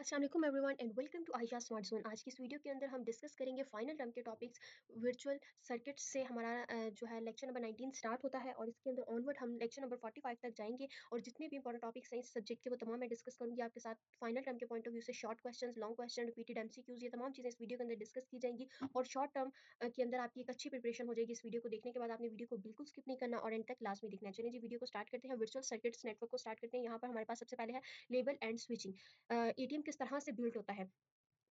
अस्सलाम वालेकुम everyone and welcome to Ayesha smart zone. आज की इस वीडियो के अंदर हम डिस्कस करेंगे फाइनल टर्म के टॉपिक्स। वर्चुअल सर्किट से हमारा जो है लेक्चर नंबर 19 स्टार्ट होता है और इसके अंदर ऑनवर्ड हम लेक्चर नंबर 45 तक जाएंगे और जितने भी इंपॉर्टेंट टॉपिक्स हैं इस सब्जेक्ट के वो तमाम मैं डिस्कस करूंगी आपके साथ। फाइनल टर्म के पॉइंट ऑफ व्यू से short question, long question, repeated MCQs, ये तमाम चीज़ें इस वीडियो के अंदर डिस्कस की जाएंगी और शॉर्ट टर्म के अंदर आपकी एक अच्छी प्रिपरेशन हो जाएगी। इस वीडियो को देखने के बाद आपने वीडियो को बिल्कुल स्किप नहीं करना और एंड तक क्लास में देखना है। चलिए जी वीडियो को स्टार्ट करते हैं। वर्चुअल सर्किट्स नेटवर्क को स्टार्ट करते हैं। यहाँ पर हमारे पास सबसे पहले है लेबल एंड स्विचिंग। एटीएम किस तरह से बिल्ड होता है।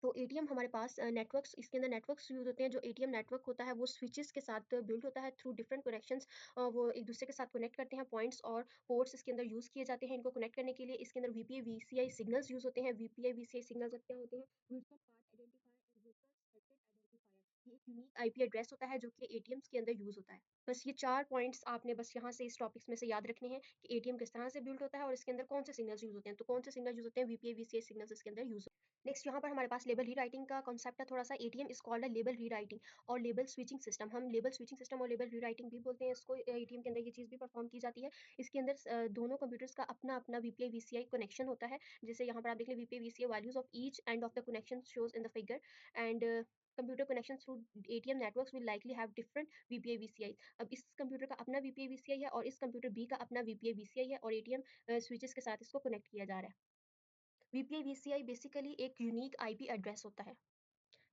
तो एटीएम हमारे पास नेटवर्क्स, इसके अंदर नेटवर्क्स यूज होते हैं। जो एटीएम नेटवर्क होता है वो स्विचेस के साथ बिल्ड होता है थ्रू डिफरेंट कनेक्शंस। वो एक दूसरे के साथ कनेक्ट करते हैं। पॉइंट्स और पोर्ट्स इसके अंदर यूज किए जाते हैं इनको कनेक्ट करने के लिए। इसके अंदर वीपीए वीसीआई सिग्नल्स यूज होते हैं। वीपीए वीसीआई सिग्नल्स क्या होते हैं? Virtual part identifier and virtual circuit identifier. ये एक यूनिक आईपी एड्रेस होता है जो कि एटीएम्स के अंदर यूज होता है। बस ये चार पॉइंट्स आपने बस यहाँ से इस टॉपिक्स में से याद रखने हैं कि एटीएम किस तरह से बिल्ड होता है और इसके अंदर कौन से सिग्नल्स यूज होते हैं। तो कौन से सिग्नल यूज होते हैं? वीपीए वीसीआई सिग्नल्स इसके अंदर यूज। नेक्स्ट यहाँ पर हमारे पास लेबल रीराइटिंग का कॉन्सेप्ट है थोड़ा सा। ATM is called a label rewriting और लेबल स्विचिंग सिस्टम। हम लेबल स्विचिंग सिस्टम और लेबल रीराइटिंग भी बोलते हैं इसको। एटीएम के अंदर ये चीज़ भी परफॉर्म की जाती है। इसके अंदर दोनों कंप्यूटर्स का अपना अपना वीपीआई वीसीआई कनेक्शन होता है। जैसे यहाँ पर आप देख लें VPI VCI values of each end of the connection shows in the figure and computer connection through ATM networks will likely have different VPI VCI. अब इस कंप्यूटर का अपना वीपीआई वीसीआई है और इस कंप्यूटर बी का अपना वीपीआई वीसीआई है और एटीएम स्विचेस के साथ इसको कनेक्ट किया जा रहा है। वीपीआई वीसीआई बेसिकली एक यूनिक आईपी एड्रेस होता है।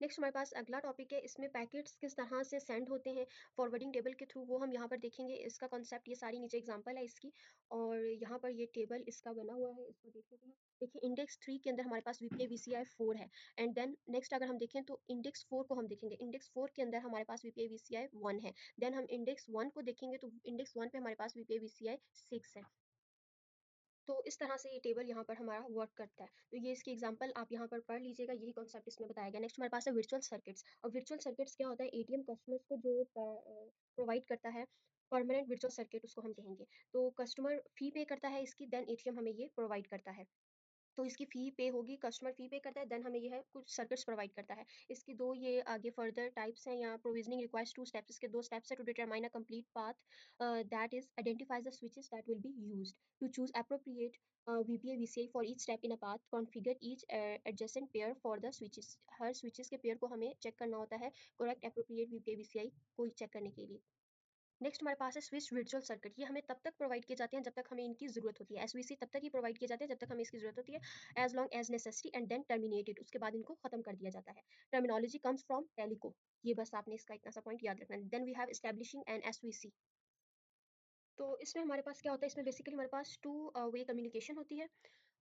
नेक्स्ट हमारे पास अगला टॉपिक है। इसमें पैकेट्स किस तरह से सेंड होते हैं फॉरवर्डिंग टेबल के थ्रू, वो हम यहाँ पर देखेंगे। इसका कॉन्सेप्ट, ये सारी नीचे एग्जांपल है इसकी और यहाँ पर ये टेबल इसका बना हुआ है, इसको देख लेते हैं। देखिए इंडेक्स 3 के अंदर हमारे पास वीपीआई वीसीआई 4 है एंड देन नेक्स्ट अगर हम देखें तो इंडेक्स 4 को हम देखेंगे। इंडेक्स 4 के अंदर हमारे पास वीपीआई वीसीआई 1 है। देन हम इंडेक्स 1 को देखेंगे तो इंडेक्स 1 पे हमारे पास वीपीआई वीसीआई 6 है। तो इस तरह से ये टेबल यहाँ पर हमारा वर्क करता है। तो ये इसकी एग्जांपल आप यहाँ पर पढ़ लीजिएगा, यही कॉन्सेप्ट इसमें बताया गया। नेक्स्ट हमारे पास है वर्चुअल सर्किट्स। और वर्चुअल सर्किट्स क्या होता है? एटीएम कस्टमर्स को जो प्रोवाइड करता है परमानेंट वर्चुअल सर्किट उसको हम कहेंगे। तो कस्टमर फी पे करता है इसकी, देन एटीएम हमें ये प्रोवाइड करता है। तो इसकी फ़ी पे होगी, कस्टमर फ़ी पे करता है, देन हमें ये है कुछ सर्किट्स प्रोवाइड करता है। इसकी 2 ये आगे फर्दर टाइप्स हैं। यहाँ प्रोविज़निंग रिक्वायर्स 2 स्टेप्स, इसके 2 स्टेप्स हैं to determine a complete path that is identifies the switches that will be used to choose appropriate VPA VCI for each step in a path, configure each adjacent pair for the switches. हर switches के pair को हमें check करना होता है correct appropriate VPA VCI को check करने के लिए। नेक्स्ट हमारे पास है स्विच वर्चुअल सर्किट। ये हमें तब तक प्रोवाइड किए जाते हैं जब तक हमें इनकी ज़रूरत होती है। एसवीसी तब तक ही प्रोवाइड किए जाते हैं जब तक हमें इसकी ज़रूरत होती है। As long as necessity and then terminated, उसके बाद इनको खत्म कर दिया जाता है। Terminology comes from telco. ये बस आपने इसका इतना सा पॉइंट याद रखना है। Then we have establishing an SVC. तो इसमें हमारे पास क्या होता है? इसमें बेसिकली हमारे पास टू वे कम्युनिकेशन होती है।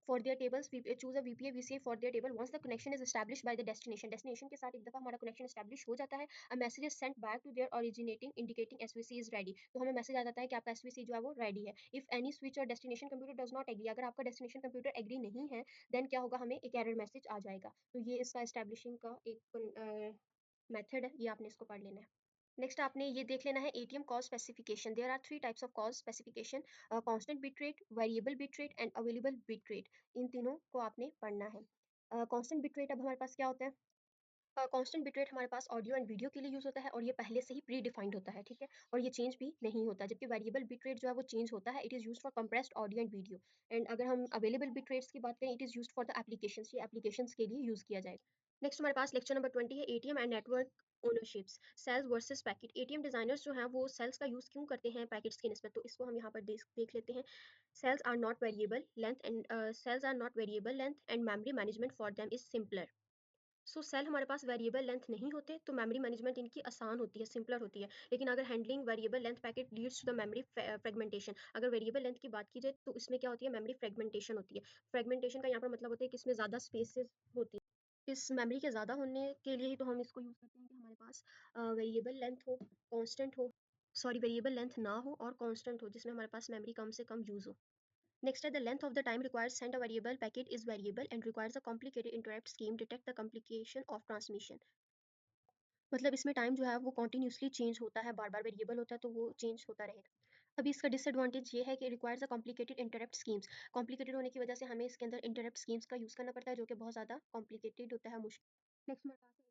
For their tables we choose a VPA VCA for their table once the connection is established by the destination. Destination के साथ एक दफा हमारा कनेक्शन एस्टैब्लिश हो जाता है, a message is sent back to their originating indicating SVC is ready. तो हमें मैसेज आ जाता है कि आपका एसवीसी जो है वो रेडी है। इफ एनी स्विच और destination computer does not agree, अगर आपका डेस्टिनेशन कंप्यूटर एग्री नहीं है देन क्या होगा? हमें एक एरर मैसेज आ जाएगा। तो ये इसका एस्टैब्लिशिंग का एक मेथड है, ये आपने इसको पढ़ लेना है। नेक्स्ट आपने ये देख लेना है ATM call specification. There are 3 types of call specification, constant bit rate, variable bit rate and available bit rate. इन तीनों को आपने पढ़ना है। कांस्टेंट बिट रेट अब हमारे पास क्या होता है? कांस्टेंट बिट रेट हमारे पास ऑडियो एंड वीडियो के लिए यूज होता है और ये पहले से ही प्री डिफाइंड होता है, ठीक है, और ये चेंज भी नहीं होता। जबकि वेरिएबल बिट रेट जो है वो चेंज होता है। It is used for compressed audio and video. And अगर हम अवेलेबल बिट रेट्स की बात करें, it is used for the applications. ये एप्लीकेशंस के लिए यूज किया जाएगा। नेक्स्ट हमारे पास लेक्चर नंबर 20 है ATM and network ownerships, cells versus packet. ATM designers जो हैं वो सेल्स का यूज क्यों करते हैं पैकेट्स की निस्बत? तो इसको हम यहाँ पर देख लेते हैं। Cells are not variable length and cells are not variable length and memory management for them is simpler. So cell हमारे पास वेरिएबल लेंथ नहीं होते तो मेमोरी मैनेजमेंट इनकी आसान होती है, सिंपलर होती है। लेकिन अगर handling variable length packet leads to the memory fragmentation. अगर वेरिएबल लेंथ की बात की जाए तो इसमें क्या होती है? मेमोरी फ्रेगमेंटेशन होती है। फ्रेगमेंटेशन का यहाँ पर मतलब होता है कि इसमें ज़्यादा स्पेसेस होती है। इस मेमोरी के ज़्यादा होने के लिए ही तो हम इसको यूज़ करते हैं कि हमारे पास वेरिएबल लेंथ हो, कांस्टेंट हो, सॉरी वेरिएबल लेंथ ना हो और कांस्टेंट हो, जिसमें हमारे पास मेमोरी कम से कम यूज़ हो। Next, the length of the time required send a variable packet is variable and requires a complicated interrupt scheme detect the complication of transmission. मतलब इसमें टाइम जो है वो कॉन्टिन्यूसली चेंज होता है, बार बार वेरिएबल होता है तो वो चेंज होता रहेगा। अभी इसका डिसएडवांटेज ये है कि requires a complicated interrupt schemes. Complicated होने की वजह से हमें इसके अंदर इंटरप्ट स्कीम्स का यूज़ करना पड़ता है जो कि बहुत ज़्यादा कॉम्प्लिकेटेड होता है, मुश्किल। नेक्स्ट हमारे पास है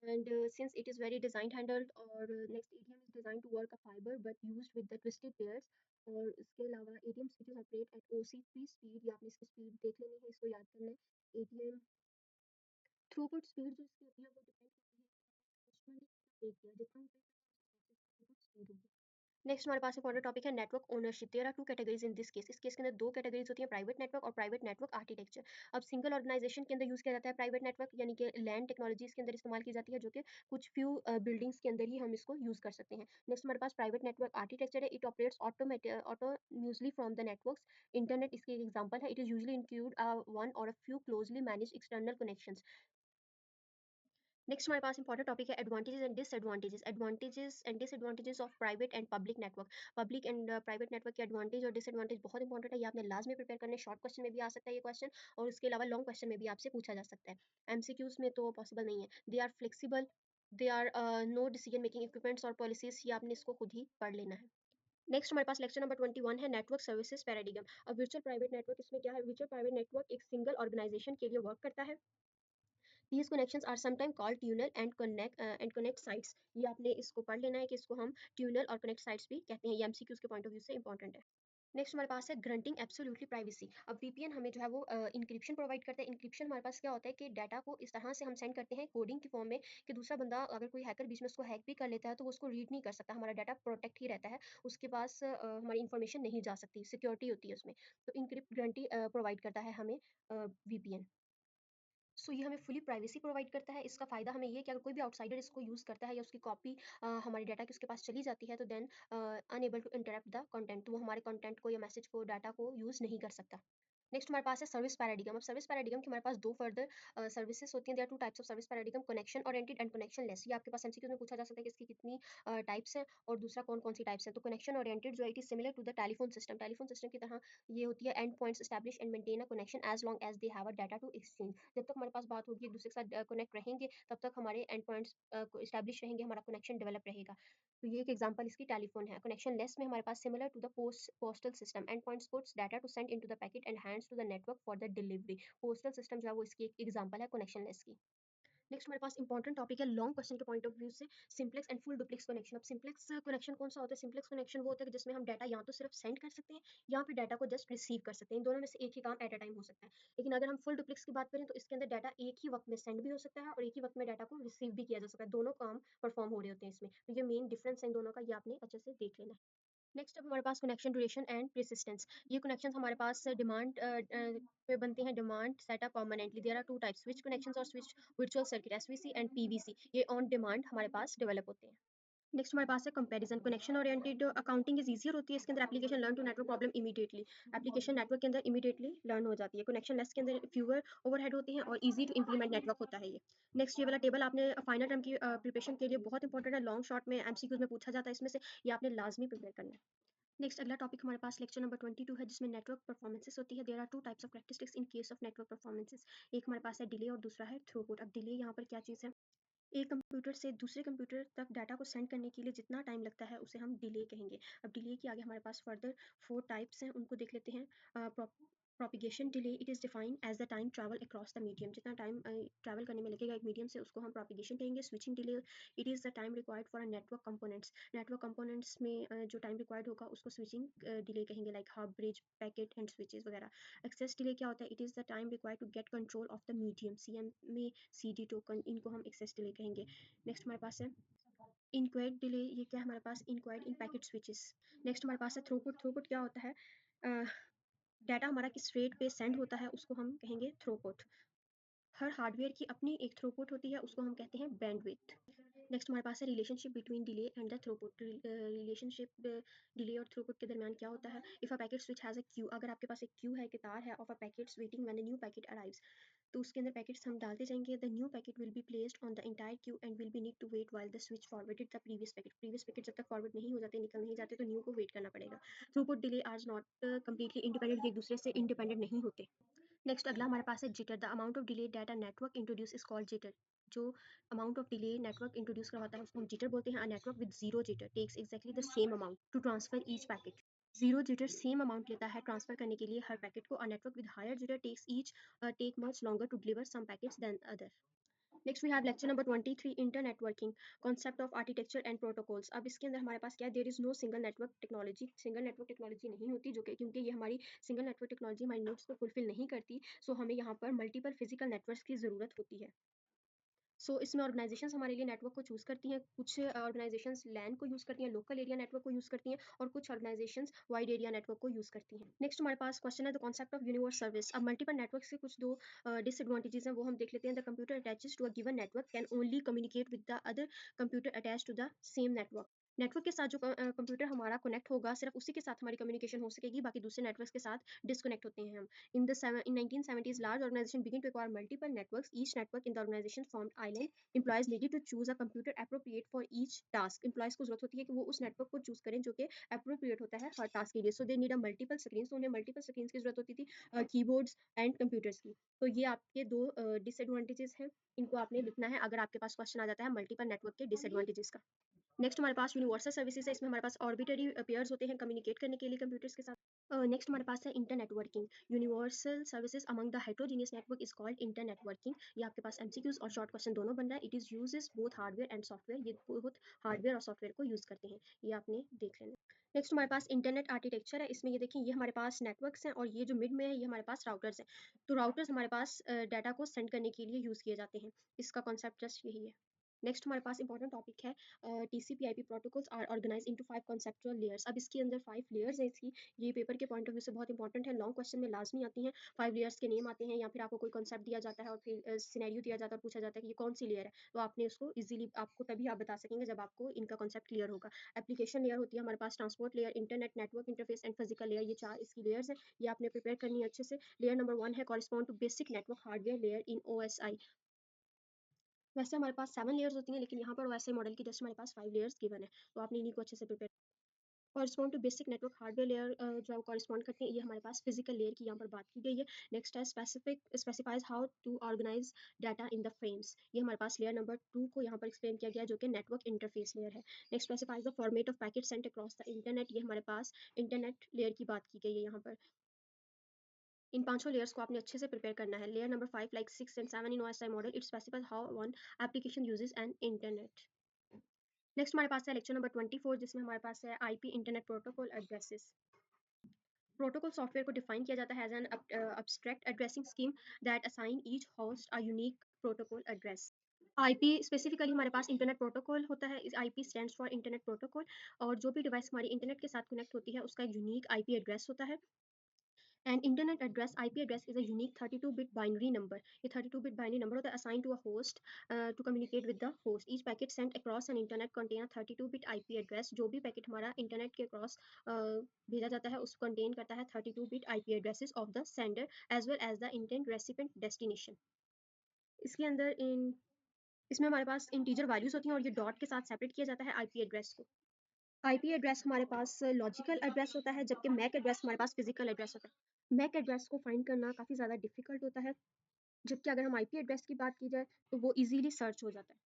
and since it is very design handled और next ATM is designed to work a fiber but used with the twisted pairs और इसके अलावा ATM switches operate at OC3 speed या आपने इसकी स्पीड देख लेनी है इसको याद करना है ATM थ्रूपुट स्पीड जो इसकी होती है वो डिपेंड करती है कस्टमर ने कितना पे किया जितना भी पे करता है उसके थ्रूपुट स्पीड होगी नेक्स्ट हमारे पास इंपॉर्टेंट टॉपिक है network ownership there are two categories in this case इस केस के अंदर दो कैटेगरीज होती हैं प्राइवेट नेटवर्क और प्राइवेट नेटवर्क आर्किटेक्चर अब सिंगल ऑर्गेनाइजेशन के अंदर यूज किया जाता है प्राइवेट नेटवर्क यानी कि लैंड टेक्नोलॉजीज के अंदर इस्तेमाल की जाती है जो कि कुछ फ्यू बिल्डिंग्स के अंदर ही हम इसको यूज कर सकते हैं नेक्स्ट हमारे पास प्राइवेट नेटवर्क आर्किटेक्चर है it operates autonomously from the networks internet इसकी एक एग्जांपल है it is usually include one or a few closely managed external connections next हमारे पास इंपॉर्टेंट टॉपिक है advantages and disadvantages and disadvantages of private and public network public and private network के advantage और disadvantage बहुत important है ये आपने last में प्रिपेयर करने शॉर्ट क्वेश्चन में भी आ सकता है ये क्वेश्चन और उसके अलावा लॉन्ग क्वेश्चन में भी आपसे पूछा जा सकता है एमसीक्यूज में तो पॉसिबल नहीं है they are flexible they are no decision making equipments और पॉलिसीज ये आपने इसको खुद ही पढ़ लेना है नेक्स्ट हमारे पास लेक्चर नंबर 21 है नेटवर्क सर्विसेज पैराडिगम अब वर्चुअल प्राइवेट नेटवर्क इसमें क्या है वर्चुअल प्राइवेट नेटवर्क एक सिंगल ऑर्गेनाइजेशन के लिए वर्क करता है These connections are sometimes called tunnel and connect sites ये आपने इसको पढ़ लेना है कि इसको हम tunnel और connect sites भी कहते हैं ये एमसीक्यूज के पॉइंट ऑफ व्यू से इंपॉर्टेंट है नेक्स्ट हमारे पास है ग्रंटिंग एब्सोल्युटली प्राइवेसी अब वीपीएन हमें जो है वो इंक्रिप्शन प्रोवाइड करता है इंक्रिप्शन हमारे पास क्या होता है कि डाटा को इस तरह से हम सेंड करते हैं कोडिंग की फॉर्म में कि दूसरा बंदा अगर कोई हैकर बीच में उसको हैक भी कर लेता है तो वो उसको रीड नहीं कर सकता हमारा डाटा प्रोटेक्ट ही रहता है उसके पास हमारी इन्फॉर्मेशन नहीं जा सकती सिक्योरिटी होती है उसमें तो इंक्रिप्ट ग्रंटी प्रोवाइड करता है हमें वीपीएन सो ये हमें फुली प्राइवेसी प्रोवाइड करता है इसका फ़ायदा हमें ये कि अगर कोई भी आउटसाइडर इसको यूज़ करता है या उसकी कॉपी हमारे डाटा की उसके पास चली जाती है तो then unable to interrupt the content तो वो हमारे कंटेंट को या मैसेज को डाटा को यूज़ नहीं कर सकता नेक्स्ट हमारे पास है सर्विस पैराडिगम अब सर्विस पैराडिगम के हमारे पास दो फर्दर सर्विसेज होती हैं there are two types of service paradigm connection oriented and connectionless ये आपके पास एमसीक्यू में पूछा जा सकता है कि इसकी कितनी टाइप्स हैं और दूसरा कौन कौन सी टाइप्स हैं तो कनेक्शन ओरिएंटेड जो है it is similar to the telephone system की तरह ये होती है endpoints establish and maintain a connection as long as they have a data to exchange जब तक हमारे पास बात होगी एक दूसरे के साथ कनेक्ट रहेंगे तब तक हमारे एंड पॉइंट्स इस्टेब्लिश रहेंगे हमारा कनेक्शन डेवलप रहेगा तो ये एक एग्जांपल इसकी टेलीफोन है कनेक्शन लेस में हमारे पास similar to the postal system end points puts data to send into the packet and hands to the network for the delivery postal system जो है वो इसकी एक एग्जांपल है कनेक्शन लेस की नेक्स्ट हमारे पास इंपॉर्टेंट टॉपिक है लॉन्ग क्वेश्चन के पॉइंट ऑफ व्यू से simplex and full duplex connection अब सिंप्लेक्स कनेक्शन कौन सा होता है सिंप्लेक्स कनेक्शन वो होता है कि जिसमें हम डाटा या तो सिर्फ सेंड कर सकते हैं या फिर डाटा को जस्ट रिसीव कर सकते हैं इन दोनों में से एक ही काम एट अ टाइम हो सकता है लेकिन अगर हम फुल डुप्लेक्स की बात करें तो इसके अंदर डाटा एक ही वक्त में सेंड भी हो सकता है और एक ही वक्त में डाटा को रिसीव भी किया जा सकता है दोनों काम परफॉर्म हो रहे होते हैं इसमें तो ये मेन डिफरेंस है इन दोनों का ये आपने अच्छे से देख लेना है नेक्स्ट अब हमारे पास कनेक्शन ड्यूरेशन एंड परसिस्टेंस ये कनेक्शन हमारे पास डिमांड पे बनते हैं demand setup permanently there are two types switch connections और switch virtual circuit SVC and PVC ये ऑन डिमांड हमारे पास डेवलप होते हैं नेक्स्ट हमारे पास है comparison connection oriented accounting is easier होती है इसके अंदर application learn to network problem immediately application network के अंदर इमीडिएटली लर्न हो जाती है कनेक्शन लेस के अंदर फ्यूअर ओवरहेड होते हैं और इजी टू इंप्लीमेंट नेटवर्क होता है ये नेक्स्ट ये वाला टेबल आपने फाइनल टर्म की प्रिपरेशन के लिए बहुत इंपॉर्टेंट है लॉन्ग शॉर्ट में एमसीक्यूज में पूछा जाता है इसमें से ये आपने लाजमी प्रिपेयर करना है नेक्स्ट अगला टॉपिक हमारे पास लेक्चर नंबर 22 है जिसमें नेटवर्क परफॉर्मेंसेस होती है there are two types of characteristics in case of network performances एक हमारे पास है डिले और दूसरा है थ्रूपुट अब डिले यहाँ पर क्या चीज़ है एक कंप्यूटर से दूसरे कंप्यूटर तक डाटा को सेंड करने के लिए जितना टाइम लगता है उसे हम डिले कहेंगे अब डिले के आगे हमारे पास फर्दर 4 टाइप्स हैं उनको देख लेते हैं propagation delay it is defined as the time travel across the medium जितना टाइम ट्रैवल करने में लगेगा एक मीडियम से उसको हम प्रोपिगेशन कहेंगे switching delay it is the time required for a network components में जो टाइम रिक्वायर्ड होगा उसको स्विचिंग डिले कहेंगे like hub bridge packet and switches वगैरह एक्सेस डिले क्या होता है it is the time required to get control of the medium CM में सीडी टोकन इनको हम एक्सेस डिले कहेंगे नेक्स्ट हमारे पास है इनक्वायर्ड डिले ये क्या है हमारे पास इनक्वायर्ड इन पैकेट स्विचेस नेक्स्ट हमारे पास है थ्रूपुट क्या होता है डाटा हमारा किस रेट पे सेंड होता है उसको हम कहेंगे थ्रूपुट हर हार्डवेयर की अपनी एक थ्रूपुट होती है उसको हम कहते हैं बैंडविड्थ नेक्स्ट हमारे पास है relationship between delay and the throughput relationship delay और थ्रूपुट के दरमियान क्या होता है if a packet switch has a queue अगर आपके पास एक क्यू है कतार है of a packets waiting when the new packet arrives तो उसके अंदर पैकेट्स हम डालते जाएंगे the new packet will be placed on the entire queue and will be need to wait while the switch forwarded the previous packet जब तक forward नहीं हो जाते निकल नहीं जाते तो न्यू को वेट करना पड़ेगा throughput delay are not completely independent एक दूसरे से इंडिपेंडेंट नहीं होते नेक्स्ट अगला हमारे पास है jitter the amount of delay data network introduce is called jitter जो amount of delay network introduce करवाता है उसको हम जिटर बोलते हैं a network with zero jitter takes exactly the same amount to transfer each packet zero jitter same amount लेता है transfer करने के लिए हर पैकेट को a network with higher jitter takes each take much longer to deliver some packets then other next we have lecture number 23 internetworking concept of architecture and protocols. अब इसके अंदर हमारे पास क्या है, there is no single network technology नहीं होती, जो कि क्योंकि ये हमारी सिंगल नेटवर्क टेक्नोलॉजी हमारी नीड्स को फुलफिल नहीं करती, सो हमें यहाँ पर मल्टीपल फिजिकल नेटवर्क्स की ज़रूरत होती है। सो इसमें ऑर्गेनाइजेशंस हमारे लिए नेटवर्क को चूज़ करती हैं। कुछ ऑर्गेनाइजेशंस लैन को यूज़ करती हैं, लोकल एरिया नेटवर्क को यूज़ करती हैं, और कुछ ऑर्गेनाइजेशंस वाइड एरिया नेटवर्क को यूज़ करती हैं। नेक्स्ट हमारे पास क्वेश्चन है the concept of universe service. अब मल्टीपल नेटवर्क्स के कुछ दो डिसएडवांटेजेस हैं, वो हम देख लेते हैं। The computer attaches to a given network can only communicate with the other computer attach to the same network. Network के साथ जो कंप्यूटर हमारा कनेक्ट होगा, सिर्फ उसी के साथ हमारी कम्युनिकेशन हो सकेगी, बाकी दूसरे नेटवर्क्स के साथ डिस्कनेक्ट होते हैं हम। In 1970s, large organizations began to acquire multiple networks. Each network in the organization formed island. Employees needed to choose a computer appropriate for each task. Employees को जरूरत होती है कि वो उस नेटवर्क को चूज करें जो कि appropriate होता है हर टास्क के लिए. So they need a multiple screens. तो उन्हें multiple screens की जरूरत होती थी, कीबोर्ड्स एंड कंप्यूटर्स की. तो ये आपके दो डिसएडवांटेजेस हैं, इनको आपने लिखना है अगर आपके पास क्वेश्चन आ जाता है मल्टीपल नेटवर्क के डिसएडवांटेजेस का. नेक्स्ट हमारे पास यूनिवर्सल सर्विसेज है, इसमें हमारे पास ऑर्बिटरी पेयर्स होते हैं कम्युनिकेट करने के लिए कंप्यूटर्स के साथ. नेक्स्ट हमारे पास है inter networking. Universal services among the heterogeneous network is called inter networking. ये आपके पास एमसीक्यूज और शॉर्ट क्वेश्चन दोनों बन रहा है. It is uses both hardware and software. ये बहुत हार्डवेयर और सॉफ्टवेयर को यूज करते हैं, ये आपने देख लेना. नेक्स्ट हमारे पास इंटरनेट आर्किटेक्चर है. इसमें ये देखिए, ये हमारे पास नेटवर्क्स हैं और ये जो मिड में है ये हमारे पास राउटर्स हैं. तो राउटर्स हमारे पास डाटा को सेंड करने के लिए यूज़ किए जाते हैं. इसका कॉन्सेप्ट जस्ट यही है. नेक्स्ट हमारे पास इंपॉर्टेंट टॉपिक है, TCP IP protocols are organize into 5 conceptual layers. अब इसके अंदर 5 लेयर्स हैं इसकी. ये पेपर के पॉइंट ऑफ व्यू से बहुत इंपॉर्टेंट है, लॉन्ग क्वेश्चन में लाजमी आती हैं. 5 लेयर्स के नेम आते हैं, या फिर आपको कोई कॉन्सेप्ट दिया जाता है और फिर सिनेरियो दिया जाता है और पूछा जाता है कि ये कौन सी लेयर है, तो आपने उसको इजीली, आपको तभी आप बता सकेंगे जब आपको इनका कॉन्सेप्ट क्लियर होगा. एप्लीकेशन लेयर होती है हमारे पास, transport layer, internet network interface and physical layer. ये 4 इसकी लेयर्स हैं, ये आपने प्रिपेयर करनी है अच्छे से. लेयर नंबर 1 है correspond to basic network hardware layer in OSI. वैसे हमारे पास 7 लेयर्स होती हैं, लेकिन यहाँ पर वैसे मॉडल की जस्ट हमारे पास 5 लेयर्स गिवन है, तो आपने इन्हीं को अच्छे से prepare. Correspond to basic network hardware layer जो कॉरिस्पॉन्ड करते हैं, ये हमारे पास फिजिकल लेयर की यहाँ पर बात की गई है. नेक्स्ट है specifies how to organize data in the frames. ये हमारे पास लेयर नंबर 2 को यहाँ पर एक्सप्लेन किया गया है, जो कि नेटवर्क इंटरफेस लेयर है. Next specifies the format of packet Saint across the internet. ये हमारे पास इंटरनेट लेयर की बात की गई है यहाँ पर. इन पांचों लेयर्स को आपने अच्छे से प्रिपेयर करना है. Layer number 5 like 6 and 7 in OSI model, it specifies how one application uses an internet. Next हमारे पास है लेक्चर नंबर 24, जिसमें हमारे पास है IP internet protocol addresses. Protocol software को डिफाइन किया जाता है as an abstract addressing scheme that assign each host a unique protocol address. IP specifically हमारे पास इंटरनेट प्रोटोकॉल होता है. इस IP stands for internet protocol, और जो भी डिवाइस हमारी इंटरनेट के साथ कनेक्ट होती है उसका एक यूनिक आईपी एड्रेस होता है. An internet address, IP address, is a unique 32-bit binary number. ये 32-bit binary number होता है assigned to a host to communicate with the host. Each packet sent across an internet contain a 32-bit IP address. जो भी packet हमारा internet के cross भेजा जाता है उसको कंटेन करता है 32-bit IP addresses of the sender as well as the intent recipient destination. इसके अंदर इसमें हमारे पास इंटीजर वैल्यूज होती हैं और ये डॉट के साथ सेपरेट किया जाता है आईपी एड्रेस को. आईपी एड्रेस हमारे पास लॉजिकल एड्रेस होता है, जबकि मैक एड्रेस हमारे पास फिजिकल एड्रेस होता है. मैक एड्रेस को फाइंड करना काफ़ी ज़्यादा डिफिकल्ट होता है, जबकि अगर हम आईपी एड्रेस की बात की जाए तो वो इजीली सर्च हो जाता है.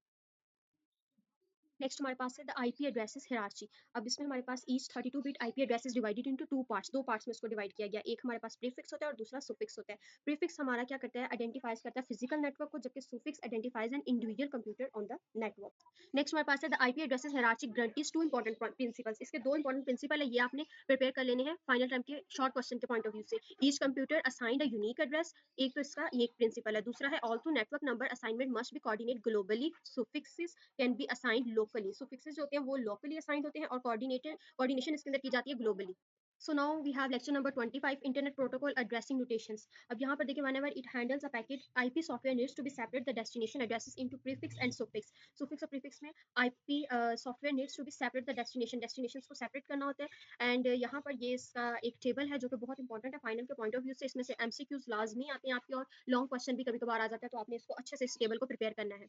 नेक्स्ट हमारे पास है द आईपी एड्रेसेस हियरार्ची. अब इसमें हमारे पास ईच 32-बिट IP addresses divided into two parts. दो पार्ट्स में इसको डिवाइड किया गया. एक हमारे पास प्रीफिक्स होता है और दूसरा सुफिक्स होता है. प्रीफिक्स हमारा क्या करता है, आइडेंटिफाइज करता है फिजिकल नेटवर्क को, जबकि suffix identifies an individual computer on the network. Next हमारे पास है the IP addresses hierarchy guarantees two important principles. इसके दो इंपॉर्टेंट प्रिंसिपल है, ये आपने प्रिपेयर कर लेने हैं फाइनल टाइम के शॉर्ट क्वेश्चन के पॉइंट ऑफ व्यू से. Each computer assigned a unique address. एक तो इसका ये एक प्रिंसिपल है. दूसरा है all two network number assignment must be coordinate globally. Suffixes can be assigned locally. Suffixes जो होते हैं वो लोकली असाइंड होते हैं और कोऑर्डिनेशन इसके अंदर की जाती है globally. So now we have lecture number 25 internet protocol addressing notations. अब यहाँ पर देखिए, whenever it handles a packet IP software needs to be separate the destination addresses into prefix and suffix. Suffix और प्रीफिक्स में IP software needs to be separate the destinations को सेपरेट करना होता है. एंड यहाँ पर ये इसका एक टेबल है जो कि बहुत इंपॉर्टेंट है फाइनल के पॉइंट ऑफ व्यू से. इसमें से एमसीक्यूज लाजमी आते हैं आपके, और लॉन्ग क्वेश्चन भी कभी कभार आ जाता है, तो आपने इसको अच्छे से इस टेबल को प्रिपेयर करना है.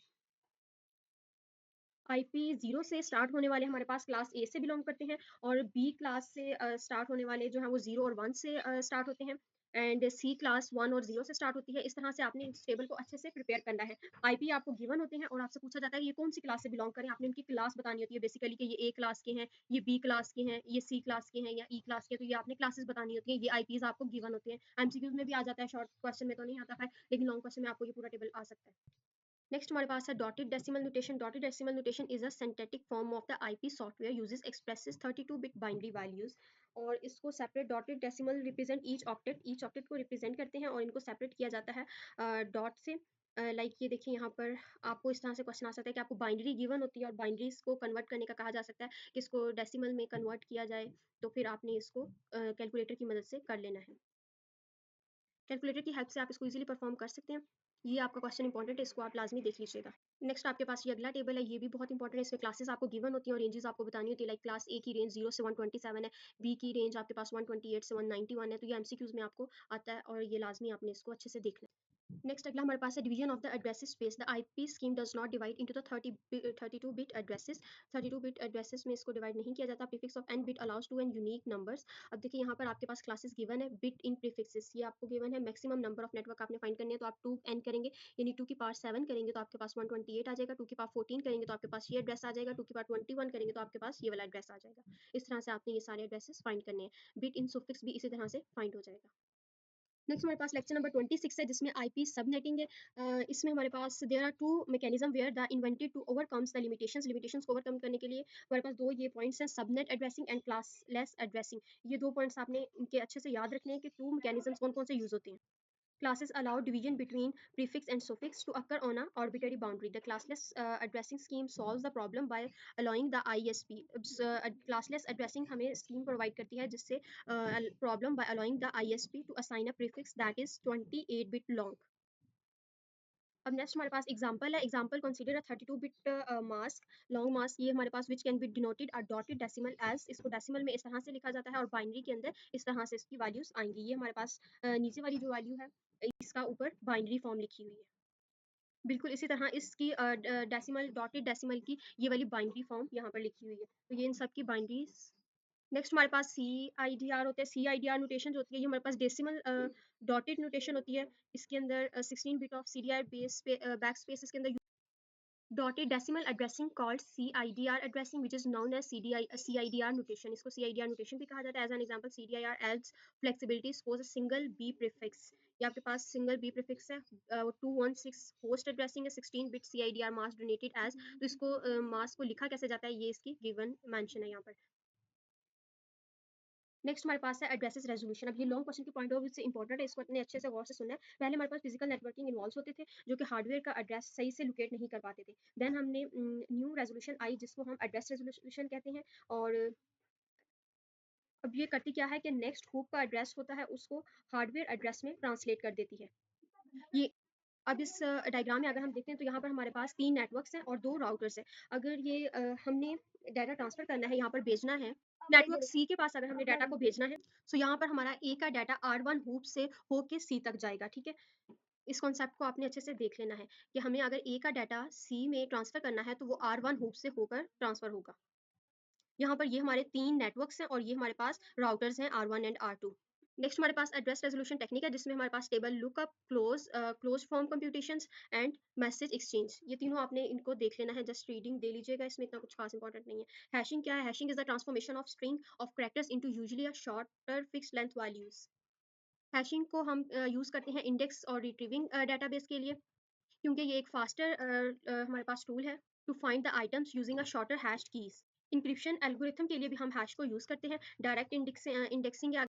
आईपी 0 से स्टार्ट होने वाले हमारे पास क्लास ए से बिलोंग करते हैं, और बी क्लास से स्टार्ट होने वाले जो हैं वो 0 और 1 से स्टार्ट होते हैं. एंड सी क्लास 1 और 0 से स्टार्ट होती है. इस तरह से आपने इस टेबल को अच्छे से प्रिपेयर करना है. आईपी आपको गिवन होते हैं और आपसे पूछा जाता है ये कौन सी क्लास से बिलोंग करें. आपने उनकी क्लास बतानी होती है बेसिकली, कि ये ए क्लास के हैं, ये बी क्लास के हैं, ये सी क्लास के हैं या ई क्लास के. तो ये आपने क्लासेस बतानी होती है. ये आईपीज आपको गिवन होते हैं. एमसीक्यूज में भी आ जाता है, शॉर्ट क्वेश्चन में तो नहीं आता है, लेकिन लॉन्ग क्वेश्चन में आपको ये पूरा टेबल आ सकता है. नेक्स्ट हमारे पास है dotted decimal notation. Dotted decimal notation is a synthetic form of the IP software uses expresses 32 bit binary values. और इसको separate dotted decimal represent each octet को रिप्रेजेंट करते हैं और इनको सेपरेट किया जाता है डॉट से। लाइक ये देखिए यहाँ पर आपको इस तरह से क्वेश्चन आ सकता है कि आपको बाइनरी गिवन होती है और बाइनरीज को कन्वर्ट करने का कहा जा सकता है कि इसको डेसिमल में कन्वर्ट किया जाए, तो फिर आपने इसको कैलकुलेटर की मदद से कर लेना है। कैलकुलेटर की हेल्प से आप इसको इजीली परफॉर्म कर सकते हैं। ये आपका क्वेश्चन इंपॉर्टेंट है, इसको आप लाजमी देख लीजिएगा। नेक्स्ट आपके पास ये अगला टेबल है, ये भी बहुत इंपॉर्टेंट है। इसमें क्लासेस आपको गिवन होती हैं और रेंजेस आपको बतानी होती है। लाइक क्लास ए की रेंज 0 से 127 है, बी की रेंज आपके पास 128 से 191 है। तो ये एमसीक्यूज में आपको आता है और ये लाजमी आपने इसको अच्छे से देखना है। नेक्स्ट अगला हमारे पास है division of the addresses space. The IP scheme does not divide into the 32 bit addresses. 32 bit addresses में इसको डिवाइड नहीं किया जाता। Prefix of n bit allows to n unique numbers. अब देखिए यहाँ पर आपके पास क्लासेस गिवन है, बिट इन प्रीफिक्सेस ये आपको गिवन है। मैक्सिमम नंबर ऑफ नेटवर्क आपने फाइंड करनी है, तो आप 2 एन करेंगे, यानी 2 की पावर 7 करेंगे तो आपके पास 128 आ जाएगा। 2 की पावर 14 करेंगे तो आपके पास ये एड्रेस आ जाएगा। 2 की पावर 21 करेंगे तो आपके पास ये वाला एड्रेस आ जाएगा। इस तरह से आपने ये सारे एड्रेसेस फाइंड करने हैं। बिट इन सुफिक्स भी इसी तरह से फाइंड हो जाएगा। नेक्स्ट हमारे पास लेक्चर नंबर 26 है, जिसमें आईपी सबनेटिंग है। इसमें हमारे पास there are two mechanism were the invented to overcomes the limitations को ओवरकम करने के लिए हमारे पास दो ये पॉइंट्स हैं, subnet addressing and classless addressing. ये दो पॉइंट्स आपने इनके अच्छे से याद रखने हैं कि टू मैकेनिज्म्स कौन कौन से यूज होते हैं। Classes allow division between prefix and suffix to occur on a arbitrary boundary. The classless addressing scheme solves the problem by allowing the ISP. Classless addressing हमें scheme provide करती है जिससे problem by allowing the ISP to assign a prefix that is 28 bit long. अब next हमारे पास example है। Example consider a 32 bit mask, long mask. ये हमारे पास which can be denoted a dotted decimal as. इसको डेसिमल में इस तरह से लिखा जाता है और बाइनरी के अंदर इस तरह से इसकी वैल्यूज आएंगी। ये हमारे पास नीचे वाली जो वैल्यू है इसका ऊपर बाइनरी फॉर्म लिखी हुई है। बिल्कुल इसी तरह इसकी डेसिमल डॉटेड डेसिमल की ये वाली बाइनरी फॉर्म यहाँ पर लिखी हुई है। तो ये इन सब की बाइनरीज। नेक्स्ट हमारे पास सी आई डी आर होते हैं। सी आई डी आर नोटेशन जो होती है ये हमारे पास डेसिमल डॉटेड नोटेशन होती है। इसके अंदर 16 bit of C D R base back space इसके अंदर dotted decimal addressing called CIDR addressing, which is known as CIDR notation. इसको CIDR notation भी कहा जाता है. As an example, CDIR adds flexibility, suppose a single B prefix. ये आपके पास single B prefix है. 216 host addressing है, 16 bit CIDR mask donated as. तो इसको mask को लिखा कैसे जाता है ये इसकी given mention है यहाँ पर. नेक्स्ट हमारे पास है एड्रेसेस रेजोल्यूशन। अब ये लॉन्ग क्वेश्चन के पॉइंट ऑफ व्यू से इंपॉर्टेंट है, इसको अपने अच्छे से गौर से सुनना है। पहले हमारे पास फिजिकल नेटवर्किंग इन्वॉल्व होते थे जो कि हार्डवेयर का एड्रेस सही से लोकेट नहीं कर पाते थे। देन हमने न्यू रेजोल्यूशन आई जिसको हम एड्रेस रेजोल्यूशन कहते हैं। और अब ये करती क्या है कि नेक्स्ट होप का एड्रेस होता है उसको हार्डवेयर एड्रेस में ट्रांसलेट कर देती है। ये अब इस डायग्राम में अगर हम देखते हैं तो यहाँ पर हमारे पास 3 नेटवर्क्स हैं और 2 राउटर्स हैं। अगर ये हमने डाटा ट्रांसफ़र करना है, यहाँ पर भेजना है, नेटवर्क सी के पास अगर हमने डाटा को भेजना है, तो यहाँ पर हमारा ए का डाटा R1 हूप से होके सी तक जाएगा, ठीक है? इस कॉन्सेप्ट को आपने अच्छे से देख लेना है कि हमें अगर ए का डाटा सी में ट्रांसफ़र करना है, तो वो R1 हूप से होकर ट्रांसफ़र होगा। यहाँ पर ये हमारे 3 नेटवर्क्स हैं और ये हमारे पास राउटर्स हैं R1 एंड R2। नेक्स्ट हमारे पास एड्रेस रेजोल्यूशन टेक्निक है जिसमें हमारे पास table lookup, close form computations and message exchange. ये तीनों आपने इनको देख लेना है, जस्ट रीडिंग दे लीजिएगा, इसमें इतना कुछ खास इंपॉर्टेंट नहीं है। हैशिंग क्या है? Hashing is the transformation of string of characters into usually a shorter fixed length values. Hashing को हम यूज करते हैं इंडेक्स और रिट्रीविंग डाटाबेस के लिए, क्योंकि ये एक फास्टर हमारे पास टूल है to find the items using a shorter hashed keys. Encryption algorithm के लिए भी हम हैश को यूज करते हैं। Direct indexing